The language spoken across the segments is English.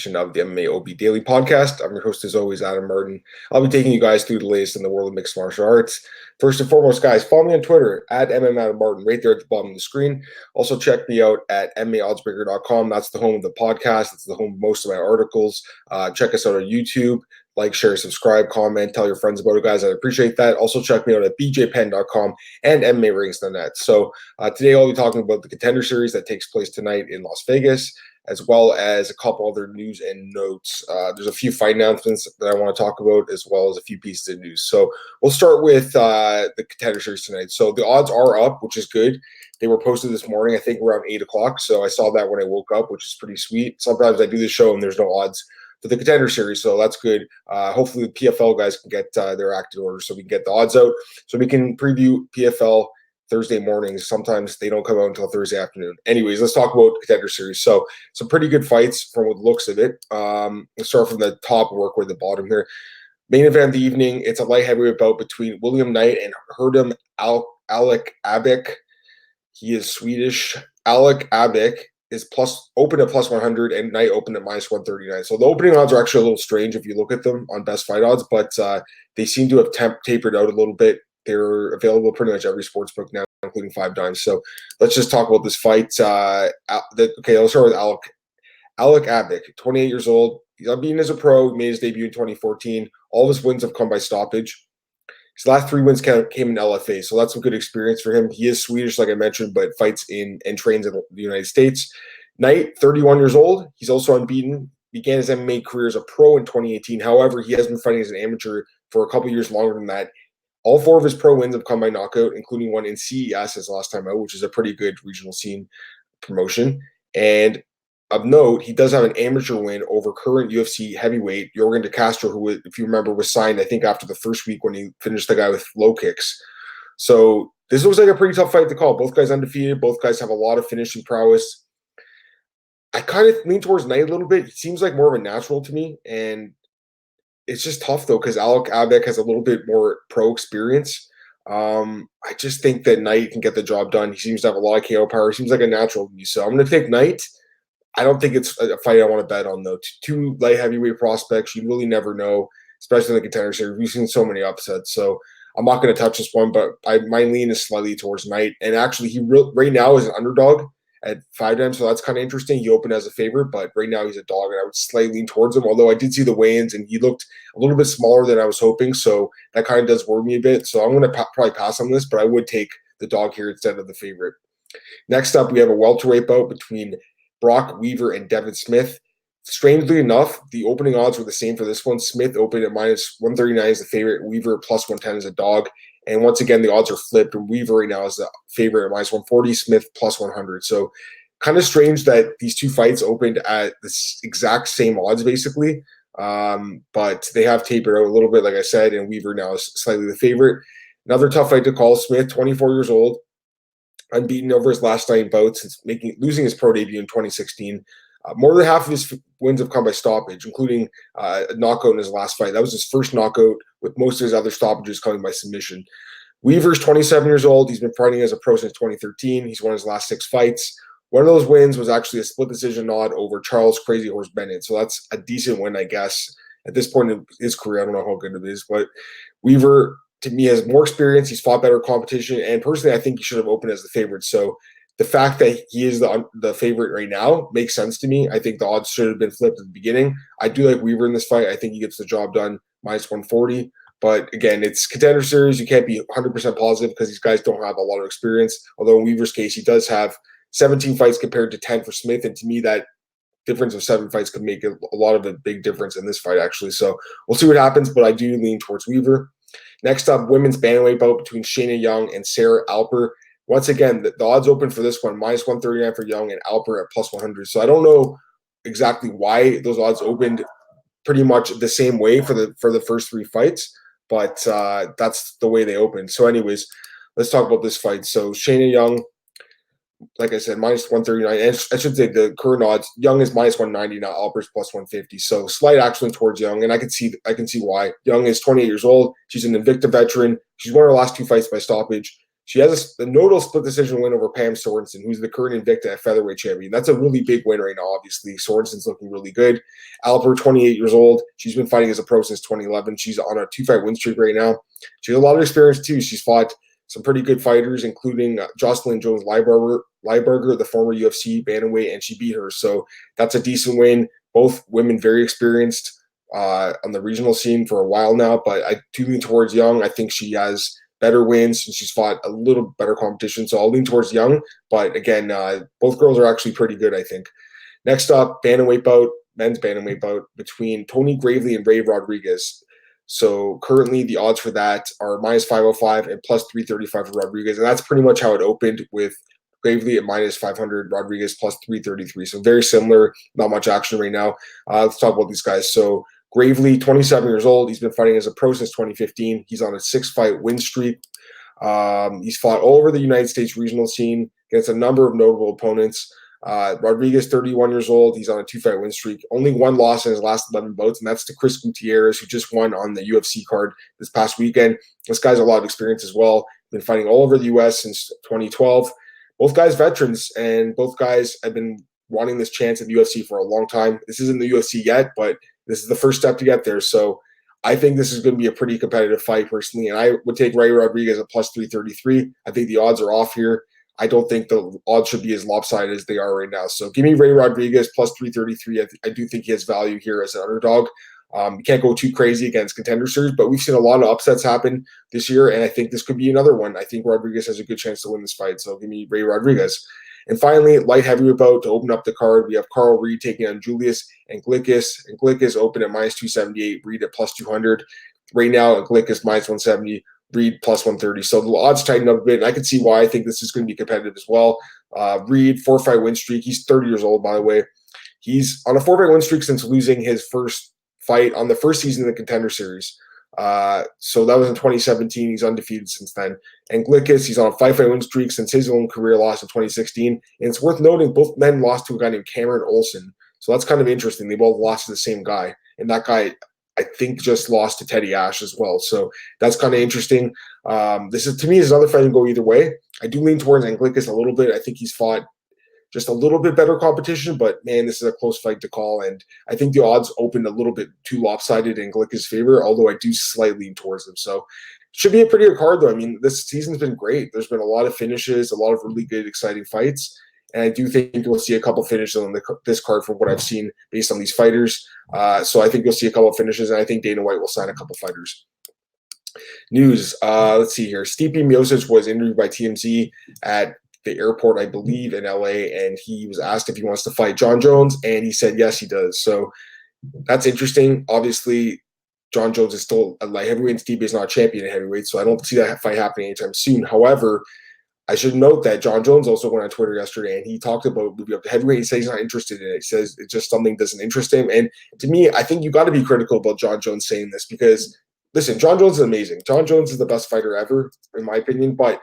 of the MMAOB Daily podcast. I'm your host, as always, Adam Martin. I'll be taking you guys through the latest in the world of mixed martial arts. First and foremost, guys, follow me on Twitter at MMAOB right there at the bottom of the screen. Also, check me out at MMAOddsbreaker.com. That's the home of the podcast. It's the home of most of my articles. Check us out on YouTube. Like, share, subscribe, comment, tell your friends about it, guys. I appreciate that. Also, check me out at bjpen.com and MMARings.net. So today I'll be talking about the Contender Series that takes place tonight in Las Vegas, as well as a couple other news and notes. There's a few fight announcements that I want to talk about, as well as a few pieces of news. So we'll start with the Contender Series tonight. So the odds are up, which is good. They were posted this morning, I think around 8 o'clock. So I saw that when I woke up, which is pretty sweet. Sometimes I do the show and there's no odds for the Contender Series, so that's good. Hopefully the PFL guys can get their act in order so we can get the odds out, so we can preview PFL Thursday mornings. Sometimes they don't come out until Thursday afternoon. Anyways, let's talk about Contender Series. So some pretty good fights from the looks of it. Let's start from the top and work with the bottom here. Main event of the evening, it's a light heavyweight bout between William Knight and Herdem Alec Abik. He is Swedish. Alec Abik is open at plus 100 and Knight open at minus 139. So the opening odds are actually a little strange if you look at them on best fight odds, but they seem to have tapered out a little bit. They're available pretty much every sportsbook now, including 5 dimes. So let's just talk about this fight. Let's start with Alec Abik, 28 years old. He's unbeaten as a pro. He made his debut in 2014. All of his wins have come by stoppage. His last 3 wins came in LFA, so that's a good experience for him. He is Swedish, like I mentioned, but fights in and trains in the United States. Knight, 31 years old. He's also unbeaten. Began his MMA career as a pro in 2018. However, he has been fighting as an amateur for a couple years longer than that. All 4 of his pro wins have come by knockout, including one in CES his last time out, which is a pretty good regional scene promotion. And of note, he does have an amateur win over current UFC heavyweight Jorgen De Castro, who, if you remember, was signed, I think, after the first week when he finished the guy with low kicks. So this looks like a pretty tough fight to call. Both guys undefeated. Both guys have a lot of finishing prowess. I kind of lean towards Knight a little bit. He seems like more of a natural to me. And it's just tough, though, because Alec Abik has a little bit more pro experience. I just think that Knight can get the job done. He seems to have a lot of KO power. He seems like a natural to me. So I'm going to take Knight. I don't think it's a fight I want to bet on, though. 2 light heavyweight prospects, you really never know, especially in the Contender Series. We've seen so many upsets, so I'm not going to touch this one, but my lean is slightly towards Knight. And actually, he right now is an underdog at 5 dimes, so that's kind of interesting. He opened as a favorite, but right now he's a dog, and I would slightly lean towards him, although I did see the weigh-ins, and he looked a little bit smaller than I was hoping, so that kind of does worry me a bit. So I'm going to probably pass on this, but I would take the dog here instead of the favorite. Next up, we have a welterweight bout between Brock Weaver and Devin Smith. Strangely enough, the opening odds were the same for this one. Smith opened at minus 139 as the favorite, Weaver plus 110 as a dog. And once again, the odds are flipped, and Weaver right now is the favorite at minus 140, Smith plus 100. So kind of strange that these 2 fights opened at the exact same odds, basically. But they have tapered out a little bit, like I said, and Weaver now is slightly the favorite. Another tough fight to call. Smith, 24 years old, unbeaten over his last 9 bouts since losing his pro debut in 2016. More than half of his wins have come by stoppage, including a knockout in his last fight. That was his first knockout, with most of his other stoppages coming by submission. Weaver's 27 years old. He's been fighting as a pro since 2013. He's won his last 6 fights. One of those wins was actually a split decision nod over Charles Crazy Horse Bennett. So that's a decent win, I guess. At this point in his career, I don't know how good it is, but Weaver, to me, has more experience. He's fought better competition, and personally, I think he should have opened as the favorite. So the fact that he is the favorite right now makes sense to me. I think the odds should have been flipped at the beginning. I do like Weaver in this fight. I think he gets the job done, minus 140. But again, it's Contender Series. You can't be 100% positive because these guys don't have a lot of experience. Although in Weaver's case, he does have 17 fights compared to 10 for Smith, and to me, that difference of 7 fights could make a lot of a big difference in this fight, actually. So we'll see what happens, but I do lean towards Weaver. Next up, women's bantamweight bout between Shayna Young and Sarah Alper. Once again, the odds open for this one, minus 139 for Young and Alper at plus 100. So I don't know exactly why those odds opened pretty much the same way for the first 3 fights, but that's the way they opened. So anyways, let's talk about this fight. So Shayna Young, like I said, minus 139. And I should say the current odds, Young is minus 190 now, Alper's plus 150. So slight action towards Young, and I can see why. Young is 28 years old. She's an Invicta veteran. She's won her last 2 fights by stoppage. She has a notable split decision win over Pam Sorensen, who's the current Invicta at featherweight champion. That's a really big win right now, obviously. Sorensen's looking really good. Alper, 28 years old. She's been fighting as a pro since 2011. She's on a 2-fight win streak right now. She has a lot of experience, too. She's fought some pretty good fighters, including Jocelyn Jones-Lieberger, the former UFC bantamweight, and she beat her. So that's a decent win. Both women very experienced on the regional scene for a while now, but I do lean towards Young. I think she has better wins and she's fought a little better competition. So I'll lean towards Young. But again, both girls are actually pretty good, I think. Next up, bantamweight bout, men's bantamweight bout between Tony Gravely and Ray Rodriguez. So currently the odds for that are minus 505 and plus 335 for Rodriguez. And that's pretty much how it opened, with Gravely at minus 500, Rodriguez plus 333. So very similar, not much action right now. Let's talk about these guys. So Gravely, 27 years old. He's been fighting as a pro since 2015. He's on a 6-fight win streak. He's fought all over the United States regional scene against a number of notable opponents. Rodriguez, 31 years old. He's on a 2-fight win streak. Only one loss in his last 11 bouts, and that's to Chris Gutierrez, who just won on the UFC card this past weekend. This guy's a lot of experience as well. Been fighting all over the U.S. since 2012. Both guys veterans, and both guys have been wanting this chance in the UFC for a long time. This isn't the UFC yet, but this is the first step to get there. So I think this is going to be a pretty competitive fight personally. And I would take Ray Rodriguez at plus 333. I think the odds are off here. I don't think the odds should be as lopsided as they are right now. So give me Ray Rodriguez plus 333. I do think he has value here as an underdog. You can't go too crazy against Contender Series, but we've seen a lot of upsets happen this year, and I think this could be another one. I think Rodriguez has a good chance to win this fight. So give me Ray Rodriguez. And finally, light heavyweight bout to open up the card. We have Carl Reed taking on Julius Anglickas. Anglickas open at minus 278, Reed at plus 200. Right now, Anglickas minus 170, Reed plus 130. So the odds tighten up a bit, and I can see why I think this is going to be competitive as well. Reed, 4-fight win streak. He's 30 years old, by the way. He's on a 4-fight win streak since losing his first fight on the first season of the Contender Series. So that was in 2017. He's undefeated since then. And Glickus, he's on a 5-fight win streak since his own career loss in 2016. And it's worth noting both men lost to a guy named Cameron Olson. So that's kind of interesting. They both lost to the same guy. And that guy, I think, just lost to Teddy Ash as well. So that's kind of interesting. This is, to me, is another fight can go either way. I do lean towards Anglickas a little bit. I think he's fought just a little bit better competition, but man, this is a close fight to call. And I think the odds opened a little bit too lopsided in Glickus' favor, although I do slightly lean towards him. So should be a pretty good card, though. I mean, this season's been great. There's been a lot of finishes, a lot of really good, exciting fights. And I do think we'll see a couple finishes on this card from what I've seen based on these fighters. So I think you'll see a couple of finishes, and I think Dana White will sign a couple fighters. News. Let's see here. Stipe Miocic was interviewed by TMZ at the airport, I believe, in LA, and he was asked if he wants to fight Jon Jones, and he said yes, he does. So that's interesting. Obviously, Jon Jones is still a light heavyweight, and Stipe is not a champion at heavyweight, so I don't see that fight happening anytime soon. However, I should note that Jon Jones also went on Twitter yesterday, and he talked about moving up to heavyweight. He says he's not interested in it. He says it's just something that doesn't interest him. And to me, I think you got to be critical about Jon Jones saying this because, listen, Jon Jones is amazing. Jon Jones is the best fighter ever, in my opinion, but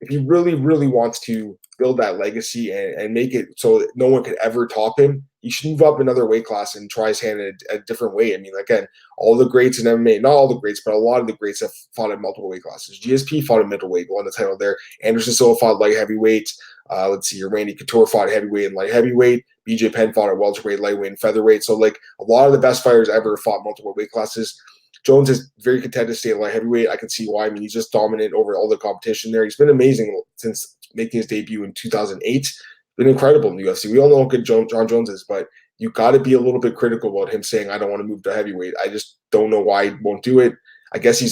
if he really, really wants to build that legacy and make it so that no one could ever top him, he should move up another weight class and try his hand at a different weight. I mean, again, all the greats in MMA, not all the greats, but a lot of the greats have fought at multiple weight classes. GSP fought at middleweight, won the title there. Anderson Silva fought light heavyweight. Let's see, Randy Couture fought heavyweight and light heavyweight. BJ Penn fought at welterweight, lightweight, and featherweight. So, like, a lot of the best fighters ever fought multiple weight classes. Jones is very content to stay at light heavyweight. I can see why. I mean, he's just dominant over all the competition there. He's been amazing since making his debut in 2008. Been incredible in the UFC. We all know how good Jon Jones is, but you got to be a little bit critical about him saying, I don't want to move to heavyweight. I just don't know why he won't do it. I guess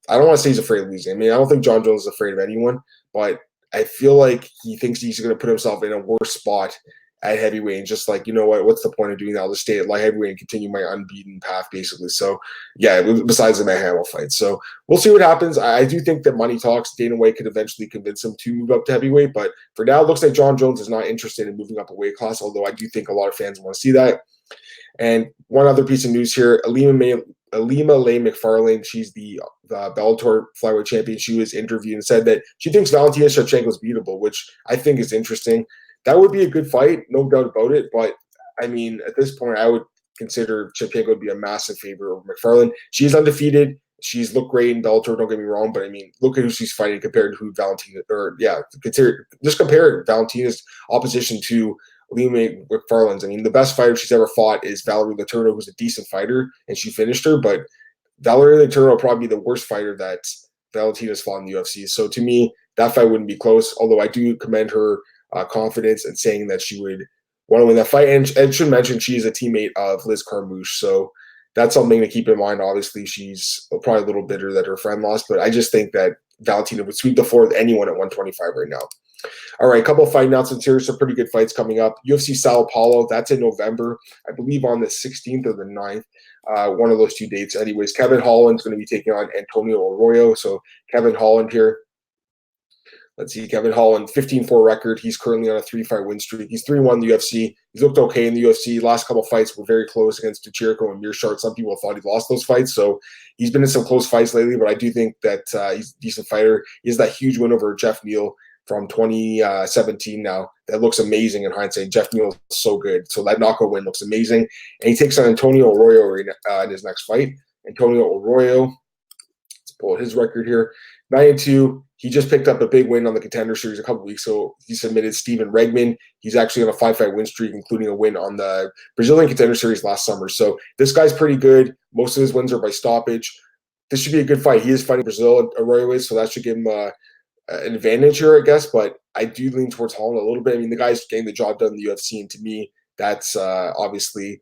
I don't want to say he's afraid of losing. I mean, I don't think Jon Jones is afraid of anyone, but I feel like he thinks he's going to put himself in a worse spot at heavyweight and just like, you know what, what's the point of doing that? I'll just stay at light heavyweight and continue my unbeaten path, basically. So, yeah, besides the Matt Hamill fight. So we'll see what happens. I do think that money talks. Dana White could eventually convince him to move up to heavyweight, but for now, it looks like Jon Jones is not interested in moving up a weight class, although I do think a lot of fans want to see that. And one other piece of news here, Ilima-Lei Macfarlance, she's the Bellator flyweight champion. She was interviewed and said that she thinks Valentina Shevchenko is beatable, which I think is interesting. That would be a good fight, no doubt about it. But, I mean, at this point, I would consider Shevchenko to be a massive favorite over Macfarlane. She's undefeated. she's looked great in Bellator, don't get me wrong, but I mean, look at who she's fighting compared to who Valentina, just compare Valentina's opposition to Ilima-Lei Macfarlance. I mean, the best fighter she's ever fought is Valerie Letourneau, who's a decent fighter, and she finished her, but Valerie Letourneau will probably be the worst fighter that Valentina's fought in the UFC. So to me, that fight wouldn't be close, although I do commend her confidence in saying that she would want to win that fight. And should mention she is a teammate of Liz Carmouche, so that's something to keep in mind. Obviously, she's probably a little bitter that her friend lost, but I just think that Valentina would sweep the floor with anyone at 125 right now. All right, a couple of fight announcements here. Some pretty good fights coming up. UFC Sao Paulo, that's in November, I believe on the 16th or the 9th. One of those two dates. Anyways, Kevin Holland's going to be taking on Antonio Arroyo. So Kevin Holland here. Let's see, Kevin Holland, 15-4 record. He's currently on a 3-fight win streak. He's 3-1 in the UFC. He's looked okay in the UFC. Last couple of fights were very close against Jericho and Mearshart. Some people thought he lost those fights. So he's been in some close fights lately, but I do think that he's a decent fighter. He has that huge win over Jeff Neal from 2017 now. That looks amazing in hindsight. Jeff Neal is so good. So that knockout win looks amazing. And he takes on Antonio Arroyo in his next fight. Antonio Arroyo, let's pull his record here. 9-2. He just picked up a big win on the Contender Series a couple weeks ago. He submitted Steven Regman. He's actually on a 5-fight win streak, including a win on the Brazilian Contender Series last summer. So this guy's pretty good. Most of his wins are by stoppage. This should be a good fight. He is fighting Brazil, Arroyo is, so that should give him an advantage here, I guess. But I do lean towards Holland a little bit. I mean, the guy's getting the job done in the UFC, and to me, that's obviously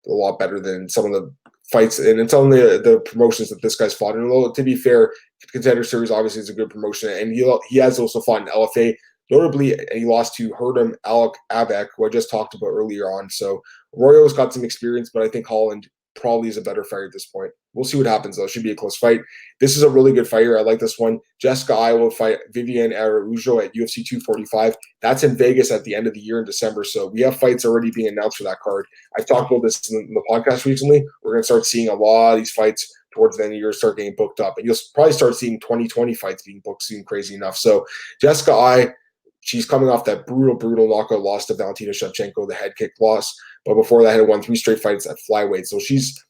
a lot better than some of the fights, and it's only the promotions that this guy's fought in. Although, to be fair, Contender Series obviously is a good promotion, and he has also fought in LFA, notably, and he lost to Herdem Alec Abek, who I just talked about earlier on. So Arroyo's got some experience, but I think Holland probably is a better fighter at this point. We'll see what happens, though. It should be a close fight. This is a really good fighter. I like this one. Jessica Eye will fight Viviane Araujo at UFC 245. That's in Vegas at the end of the year in December. So we have fights already being announced for that card. I've talked about this in the podcast recently. We're going to start seeing a lot of these fights towards the end of the year start getting booked up. And you'll probably start seeing 2020 fights being booked soon, crazy enough. So Jessica Eye, she's coming off that brutal knockout loss to Valentina Shevchenko, the head kick loss. But before that, had won 3 straight fights at flyweight. So she's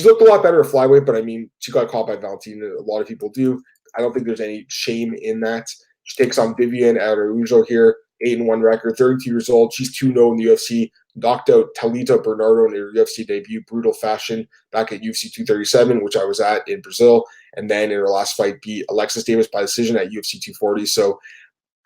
looked a lot better at flyweight, but I mean, she got caught by Valentina. A lot of people do. I don't think there's any shame in that. She takes on Viviane Araujo here, 8-1 record, 32 years old. She's 2-0 in the UFC. Knocked out Talita Bernardo in her UFC debut, brutal fashion, back at UFC 237, which I was at in Brazil. And then in her last fight, beat Alexis Davis by decision at UFC 240. So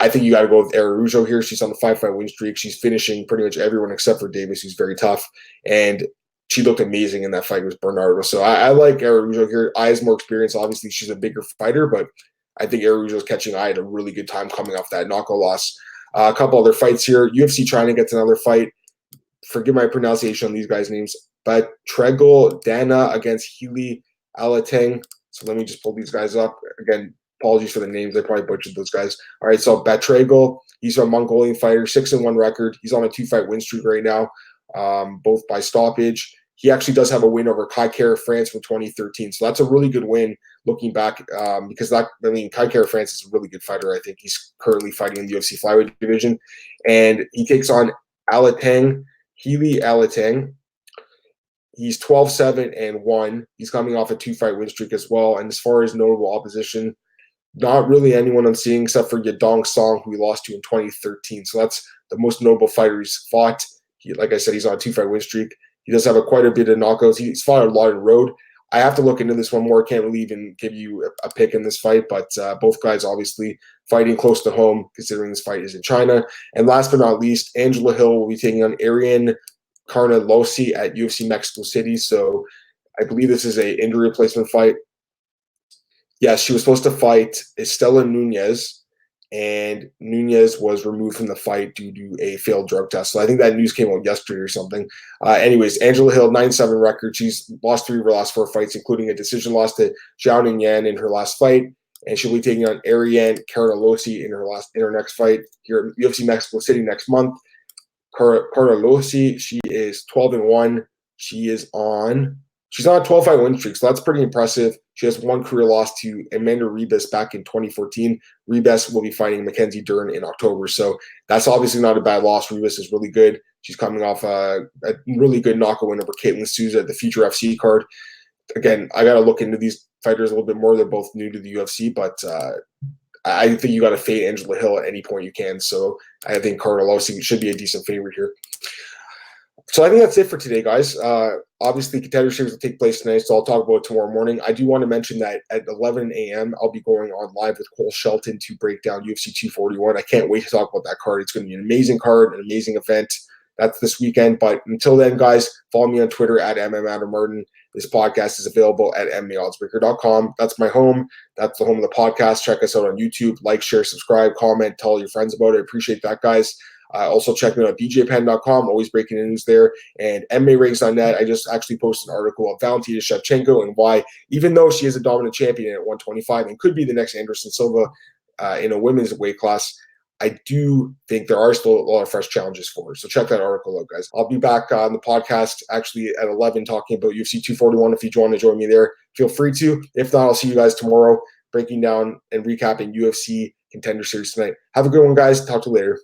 I think you got to go with Araujo here. She's on the 5-fight win streak. She's finishing pretty much everyone except for Davis, who's very tough. And she looked amazing in that fight with Bernardo. So I like Araujo here. Eye has more experience. Obviously, she's a bigger fighter, but I think Araujo's catching Eye at a really good time coming off that knockout loss. A couple other fights here. UFC China gets another fight. Forgive my pronunciation on these guys' names. Batgerel Danaa against Heili Alateng. So let me just pull these guys up. Again, apologies for the names. I probably butchered those guys. All right, so Batgerel, he's a Mongolian fighter, 6-1 record. He's on a 2-fight win streak right now, both by stoppage. He actually does have a win over Kai Kara France from 2013. So that's a really good win looking back because Kai Kara France is a really good fighter. I think he's currently fighting in the UFC flyweight division. And he takes on Alateng, Heili Alateng. He's 12-7-1. He's coming off a 2-fight win streak as well. And as far as notable opposition, not really anyone I'm seeing except for Yadong Song, who he lost to in 2013. So that's the most notable fighter he's fought. Like I said, he's on a 2-fight win streak. He does have quite a bit of knockouts. He's fought a lot on the road. I have to look into this one more. Can't really even give you a pick in this fight, but both guys obviously fighting close to home, considering this fight is in China. And last but not least, Angela Hill will be taking on Ariane Carnelossi at UFC Mexico City. So I believe this is a injury replacement fight. Yes, she was supposed to fight Estela Nunez, and Nunez was removed from the fight due to a failed drug test. So I think that news came out yesterday or something. Anyways, Angela Hill, 9-7 record. She's lost 3 of her last 4 fights, including a decision loss to Zhao Yan in her last fight. And she'll be taking on Ariane Carnelossi in her next fight here at UFC Mexico City next month. Carnelossi, she is 12-1. She's on a 12-fight win streak, so that's pretty impressive. She has 1 career loss to Amanda Ribas back in 2014. Ribas will be fighting Mackenzie Dern in October, so that's obviously not a bad loss. Ribas is really good. She's coming off a really good knockout win over Caitlin Souza at the Future FC card. Again, I got to look into these fighters a little bit more. They're both new to the UFC, but I think you got to fade Angela Hill at any point you can. So I think Carnelossi should be a decent favorite here. So I think that's it for today, guys. Obviously, Contender Series will take place tonight, so I'll talk about it tomorrow morning. I do want to mention that at 11 a.m., I'll be going on live with Cole Shelton to break down UFC 241. I can't wait to talk about that card. It's going to be an amazing card, an amazing event. That's this weekend. But until then, guys, follow me on Twitter at MMAOB. This podcast is available at MMAOddsbreaker.com. That's my home. That's the home of the podcast. Check us out on YouTube. Like, share, subscribe, comment, tell all your friends about it. I appreciate that, guys. Also, check me out at bjpen.com. Always breaking news there. And MMARings.net. I just actually posted an article of Valentina Shevchenko and why, even though she is a dominant champion at 125 and could be the next Anderson Silva in a women's weight class, I do think there are still a lot of fresh challenges for her. So check that article out, guys. I'll be back on the podcast actually at 11 talking about UFC 241. If you want to join me there, feel free to. If not, I'll see you guys tomorrow breaking down and recapping UFC Contender Series tonight. Have a good one, guys. Talk to you later.